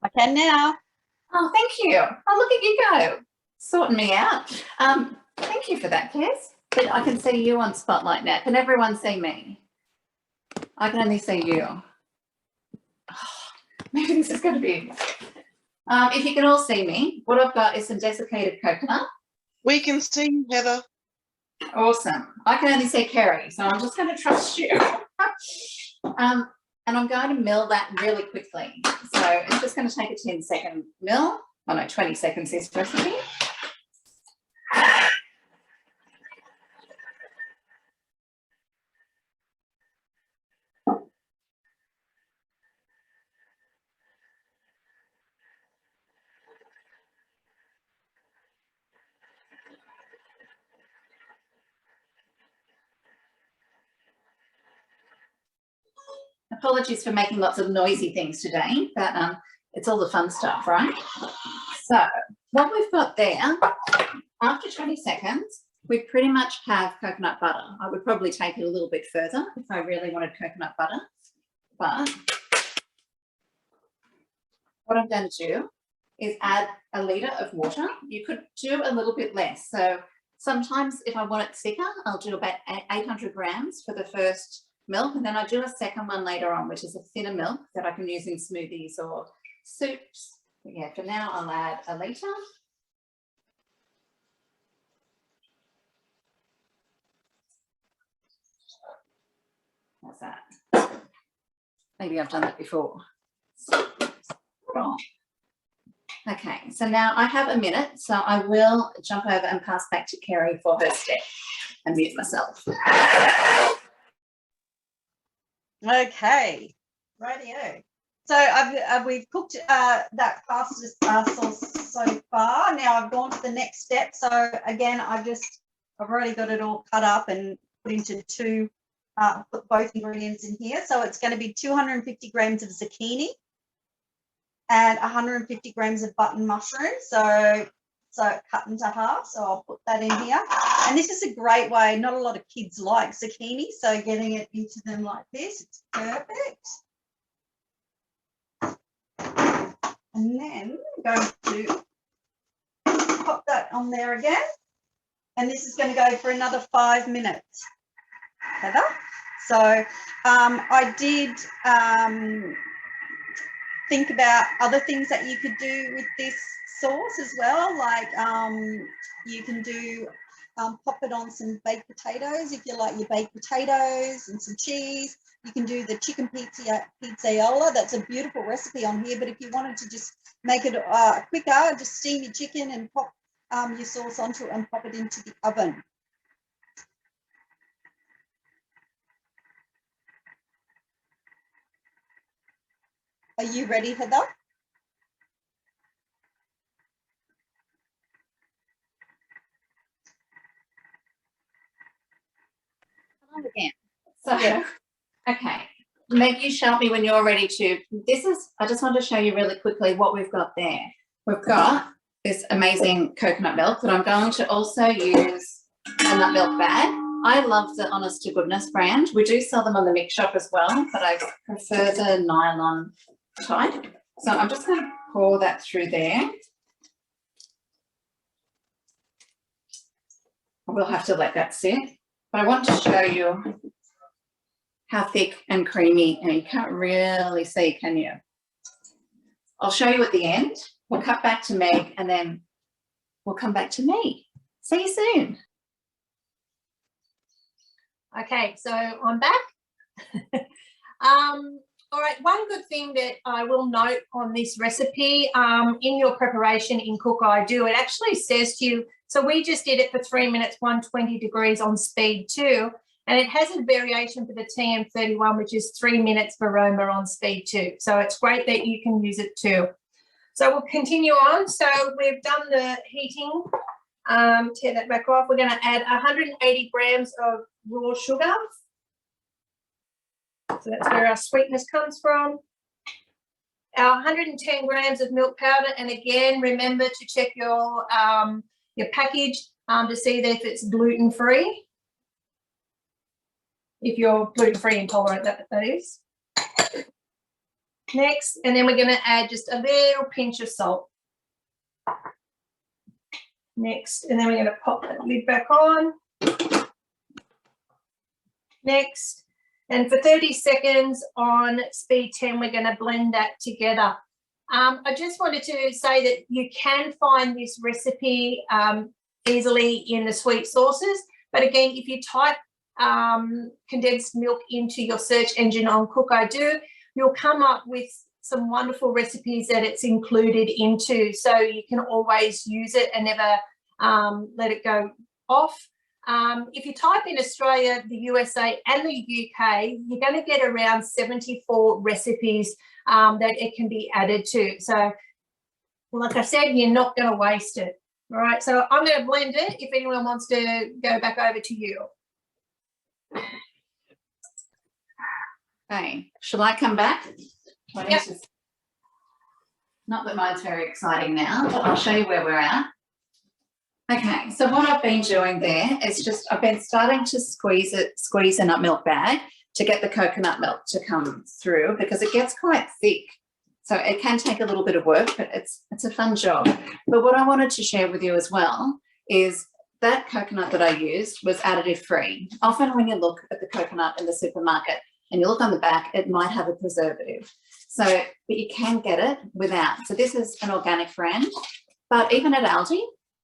I can now. Oh, thank you. Oh, look at you go. Sorting me out. Thank you for that, Kes. But I can see you on Spotlight now. Can everyone see me? I can only see you. Oh, maybe this is going to be... if you can all see me, what I've got is some desiccated coconut. We can see you, Heather. Awesome. I can only see Kerry, so I'm just going to trust you. And I'm going to mill that really quickly. So it's just going to take a 10-second mill. Oh no, 20 seconds this recipe. Apologies for making lots of noisy things today, but it's all the fun stuff, right? So what we've got there, after 20 seconds, we pretty much have coconut butter. I would probably take it a little bit further if I really wanted coconut butter, but what I'm going to do is add a litre of water. You could do a little bit less. So sometimes if I want it thicker, I'll do about 800 grams for the first milk, and then I do a second one later on, which is a thinner milk that I can use in smoothies or soups. But yeah, for now I'll add a litre. How's that? Maybe I've done that before. Okay, so now I have a minute, so I will jump over and pass back to Kerry for her step and mute myself. Okay, rightio. So we've cooked that pasta sauce so far. Now I've gone to the next step. So again, I've already got it all cut up and put into put both ingredients in here. So it's going to be 250 grams of zucchini and 150 grams of button mushrooms. So cut into half. So I'll put that in here. And this is a great way. Not a lot of kids like zucchini, so getting it into them like this, it's perfect. And then I'm going to pop that on there again. And this is going to go for another 5 minutes, Heather. So I did think about other things that you could do with this sauce as well, like you can do pop it on some baked potatoes if you like your baked potatoes and some cheese. You can do the chicken pizzaiola. That's a beautiful recipe on here, but if you wanted to just make it quicker, just steam your chicken and pop your sauce onto it and pop it into the oven. Are you ready, Heather? Again. So, yeah. Okay, Meg, you shout me when you're ready to. I just want to show you really quickly what we've got there. We've got this amazing coconut milk, but I'm going to also use a nut milk bag. I love the Honest to Goodness brand. We do sell them on the mix shop as well, but I prefer the nylon type. So I'm just going to pour that through there. We'll have to let that sit. But I want to show you how thick and creamy, and you can't really see, can you? I'll show you at the end. We'll cut back to Meg and then we'll come back to me. See you soon. Okay, so I'm back. All right, one good thing that I will note on this recipe, in your preparation in Cook I Do, it actually says to you, so we just did it for 3 minutes, 120 degrees on speed 2, and it has a variation for the TM31, which is 3 minutes Varoma on speed 2. So it's great that you can use it too. So we'll continue on. So we've done the heating. Tear that back off. We're going to add 180 grams of raw sugar. So that's where our sweetness comes from. Our 110 grams of milk powder, and again, remember to check your package to see that if it's gluten-free. if you're gluten-free intolerant, that is. Next, and then we're going to add just a little pinch of salt. Next, and then we're going to pop that lid back on. Next, and for 30 seconds on speed 10, we're going to blend that together. I just wanted to say that you can find this recipe easily in the sweet sauces, but again, if you type condensed milk into your search engine on Cook I Do, you'll come up with some wonderful recipes that it's included into, so you can always use it and never let it go off. If you type in Australia, the USA and the UK, you're going to get around 74 recipes that it can be added to. So like I said, you're not going to waste it. All right, so I'm going to blend it if anyone wants to go back over to you. Okay, shall I come back? Yep. Not that mine's very exciting now, but I'll show you where we're at. Okay, so what I've been doing there is just, I've been starting to squeeze a nut milk bag to get the coconut milk to come through, because it gets quite thick. So it can take a little bit of work, but it's a fun job. But what I wanted to share with you as well is that coconut that I used was additive free. Often when you look at the coconut in the supermarket and you look on the back, it might have a preservative. So, but you can get it without. So this is an organic brand, but even at Aldi,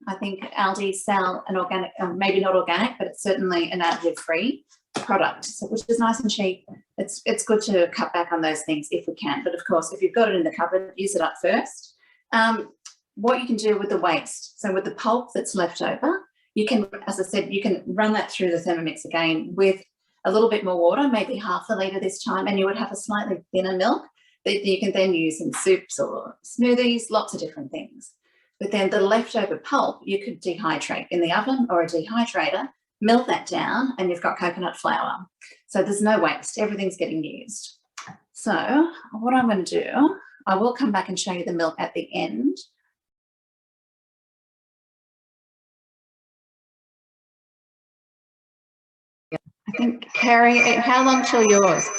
I think Aldi sell an organic, maybe not organic, but it's certainly an additive free product, so, which is nice and cheap. It's good to cut back on those things if we can. But of course, if you've got it in the cupboard, use it up first. What you can do with the waste, so with the pulp that's left over, you can, as I said, you can run that through the Thermomix again with a little bit more water, maybe half a litre this time, and you would have a slightly thinner milk that you can then use in soups or smoothies, lots of different things. But then the leftover pulp, you could dehydrate in the oven or a dehydrator, melt that down, and you've got coconut flour. So there's no waste, everything's getting used. So what I'm going to do, I will come back and show you the milk at the end. I think, Carrie, how long till yours?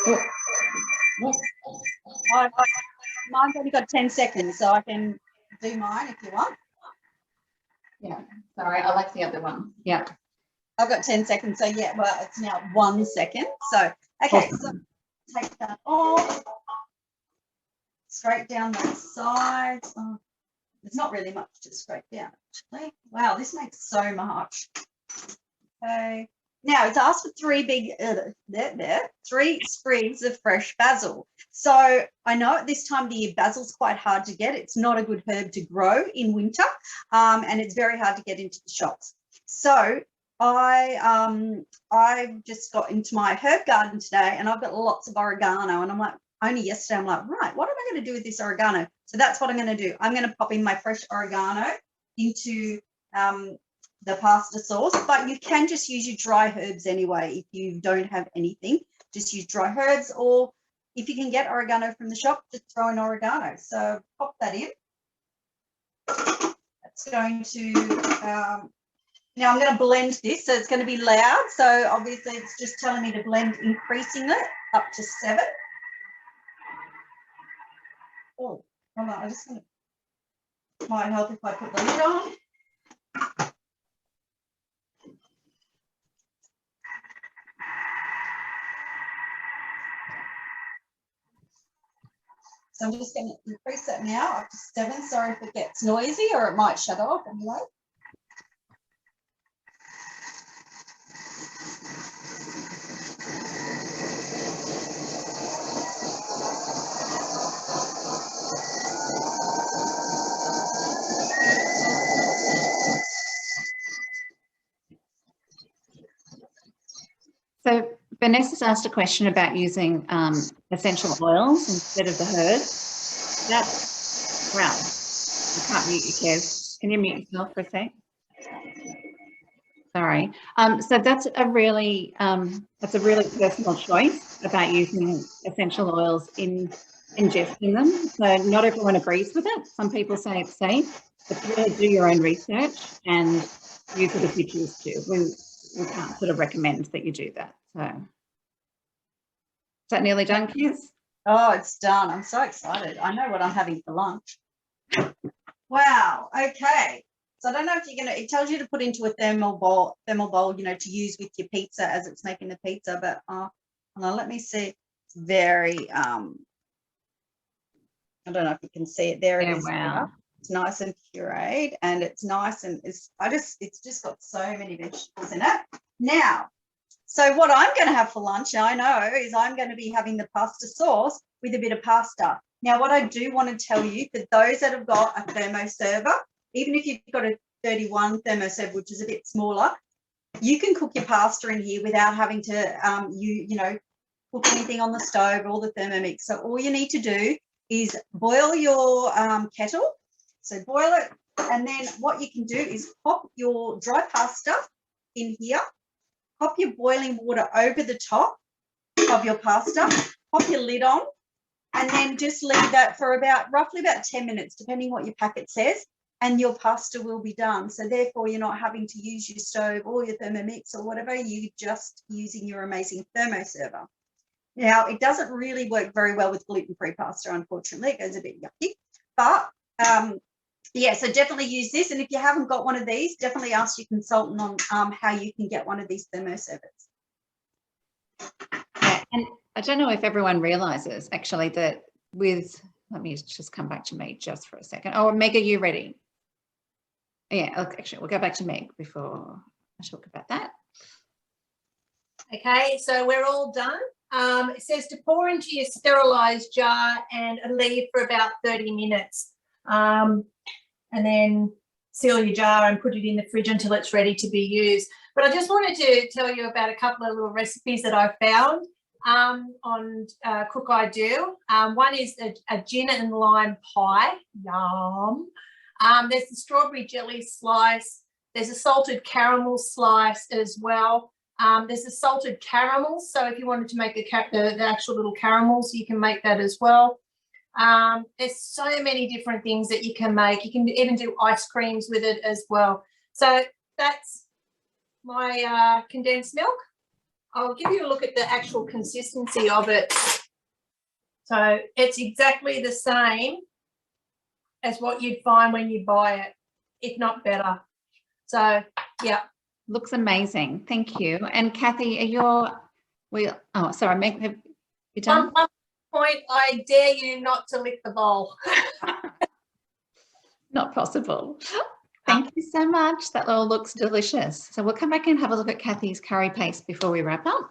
Mine's only got 10 seconds, so I can do mine if you want. Yeah, sorry, I like the other one. Yeah. I've got 10 seconds, so yeah, well, it's now 1 second. So, okay, so take that off, straight down the sides. Oh, there's not really much to scrape down, actually. Wow, this makes so much. Okay. Now it's asked for three sprigs of fresh basil. So I know at this time of the year, basil's quite hard to get. It's not a good herb to grow in winter, and it's very hard to get into the shops. So I've just got into my herb garden today, and I've got lots of oregano, and I'm like, only yesterday, I'm like, right, what am I going to do with this oregano? So that's what I'm going to do. I'm going to pop in my fresh oregano into the pasta sauce, but you can just use your dry herbs anyway. If you don't have anything, just use dry herbs, or if you can get oregano from the shop, just throw in oregano. So pop that in. That's going to, now I'm going to blend this, so it's going to be loud. So obviously it's just telling me to blend, increasing it up to 7. Oh, hold on, I just going to, might help if I put the lid on. So I'm just going to increase that now up to 7. Sorry if it gets noisy, or it might shut off anyway. So Vanessa's asked a question about using essential oils instead of the herbs. That's, well, you can't mute your Kev. Can you mute yourself for a sec? Sorry. So that's a really personal choice about using essential oils in ingesting them. So not everyone agrees with it. Some people say it's safe, but really do your own research and use it if you choose to. We can't sort of recommend that you do that. So that nearly done, kids? Oh, it's done. I'm so excited. I know what I'm having for lunch. Wow. Okay. So I don't know if you're going to, it tells you to put into a thermal bowl, you know, to use with your pizza as it's making the pizza. But hold on, let me see. It's very, I don't know if you can see it. There it Yeah, is. wow. It's nice and pureed, and it's nice, and it's just got so many vegetables in it. Now, so what I'm going to have for lunch, I know, is I'm going to be having the pasta sauce with a bit of pasta. Now, what I do want to tell you, for those that have got a thermoserver, even if you've got a 31 thermoserver, which is a bit smaller, you can cook your pasta in here without having to, you know, put anything on the stove or the Thermomix. So all you need to do is boil your kettle. So boil it, and then what you can do is pop your dry pasta in here, pop your boiling water over the top of your pasta, pop your lid on, and then just leave that for roughly about 10 minutes, depending what your packet says, and your pasta will be done. So therefore, you're not having to use your stove or your Thermomix or whatever, you're just using your amazing thermoserver. Now, it doesn't really work very well with gluten-free pasta, unfortunately. It goes a bit yucky, but yeah, so definitely use this. And if you haven't got one of these, definitely ask your consultant on how you can get one of these thermoservers. Yeah, and I don't know if everyone realizes actually that with, let me just come back to me just for a second. Oh, Meg, are you ready? Yeah, actually, we'll go back to Meg before I talk about that. Okay, so we're all done. It says to pour into your sterilised jar and leave for about 30 minutes. And then seal your jar and put it in the fridge until it's ready to be used. But I just wanted to tell you about a couple of little recipes that I found on Cook I Do. One is a gin and lime pie. Yum. There's the strawberry jelly slice. There's a salted caramel slice as well. There's a salted caramel. So if you wanted to make the actual little caramels, you can make that as well. There's so many different things that you can make. You can even do ice creams with it as well. So that's my condensed milk. I'll give you a look at the actual consistency of it. So it's exactly the same as what you'd find when you buy it, if not better. So, yeah. Looks amazing. Thank you. And Kathy, oh, sorry, Meg, have you done? One point, I dare you not to lick the bowl. Not possible. Thank you so much. That all looks delicious. So we'll come back and have a look at Kathy's curry paste before we wrap up.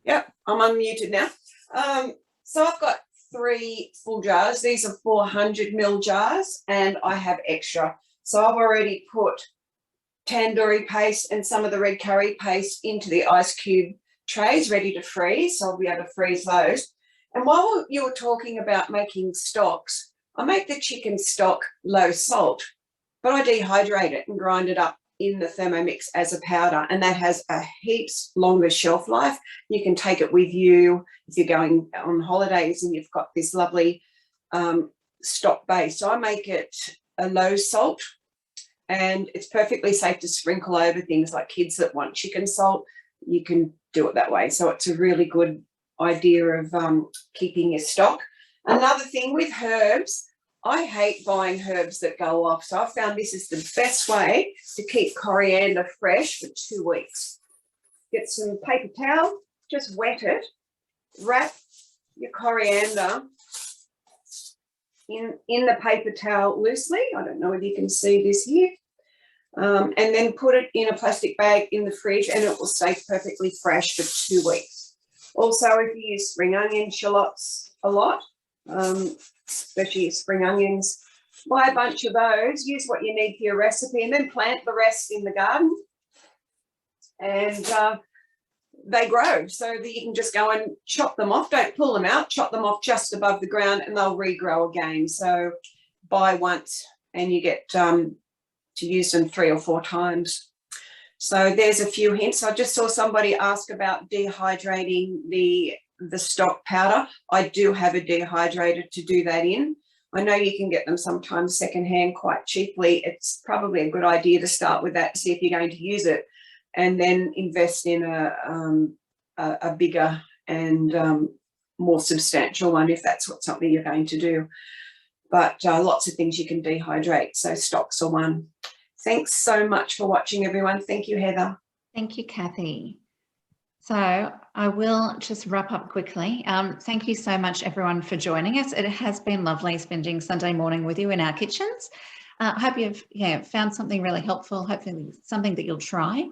Yep, I'm unmuted now. So I've got 3 full jars. These are 400 ml jars, and I have extra. So I've already put tandoori paste and some of the red curry paste into the ice cube trays ready to freeze. So I'll be able to freeze those. And while you were talking about making stocks, I make the chicken stock low salt, but I dehydrate it and grind it up in the Thermomix as a powder, and that has a heaps longer shelf life. You can take it with you if you're going on holidays and you've got this lovely stock base. So I make it a low salt, and it's perfectly safe to sprinkle over things like kids that want chicken salt. You can do it that way. So it's a really good idea of keeping your stock. Another thing with herbs, I hate buying herbs that go off. So I found this is the best way to keep coriander fresh for 2 weeks. Get some paper towel, just wet it, wrap your coriander in the paper towel loosely. I don't know if you can see this here. And then put it in a plastic bag in the fridge, and it will stay perfectly fresh for 2 weeks. Also, if you use spring onion shallots a lot, especially spring onions, buy a bunch of those, use what you need for your recipe, and then plant the rest in the garden. And they grow so that you can just go and chop them off. Don't pull them out, chop them off just above the ground, and they'll regrow again. So buy once and you get to use them 3 or 4 times. So there's a few hints. I just saw somebody ask about dehydrating the stock powder. I do have a dehydrator to do that in. I know you can get them sometimes secondhand quite cheaply. It's probably a good idea to start with that, see if you're going to use it, and then invest in a a bigger and more substantial one if that's what something you're going to do. But lots of things you can dehydrate. So stocks are one. Thanks so much for watching, everyone. Thank you, Heather. Thank you, Kathy. So I will just wrap up quickly. Thank you so much, everyone, for joining us. It has been lovely spending Sunday morning with you in our kitchens. I hope you've found something really helpful, hopefully something that you'll try.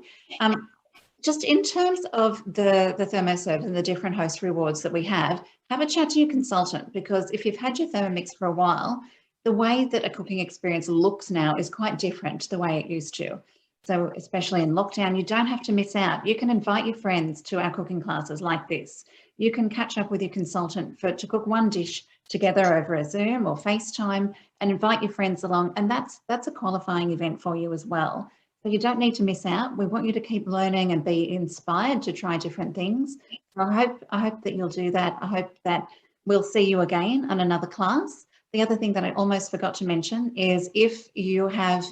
Just in terms of the ThermoServe and the different host rewards that we have a chat to your consultant, because if you've had your Thermomix for a while, the way that a cooking experience looks now is quite different to the way it used to. So especially in lockdown, you don't have to miss out. You can invite your friends to our cooking classes like this. You can catch up with your consultant to cook one dish together over a Zoom or FaceTime and invite your friends along. And that's a qualifying event for you as well. So you don't need to miss out. We want you to keep learning and be inspired to try different things. So I hope that you'll do that. I hope that we'll see you again on another class. The other thing that I almost forgot to mention is if you have,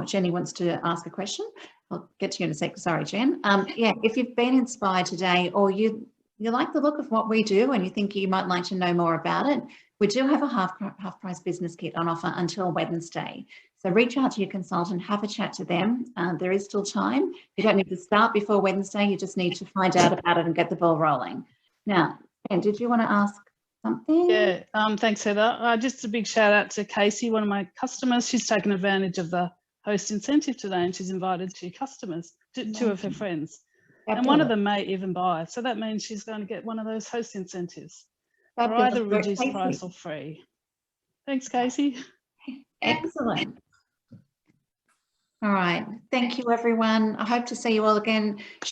Jenny wants to ask a question. I'll get to you in a sec. Sorry, Jen. If you've been inspired today or you like the look of what we do and you think you might like to know more about it, we do have a half price business kit on offer until Wednesday. So reach out to your consultant, have a chat to them. There is still time. You don't need to start before Wednesday. You just need to find out about it and get the ball rolling. Now, Jen, did you want to ask something? Yeah, thanks, Heather. Just a big shout out to Casey, one of my customers. She's taken advantage of the host incentive today and she's invited two customers, two of her friends. And one of them may even buy. So that means she's going to get one of those host incentives. Or either reduced price or free. Thanks, Casey. Excellent. All right. Thank you, everyone. I hope to see you all again.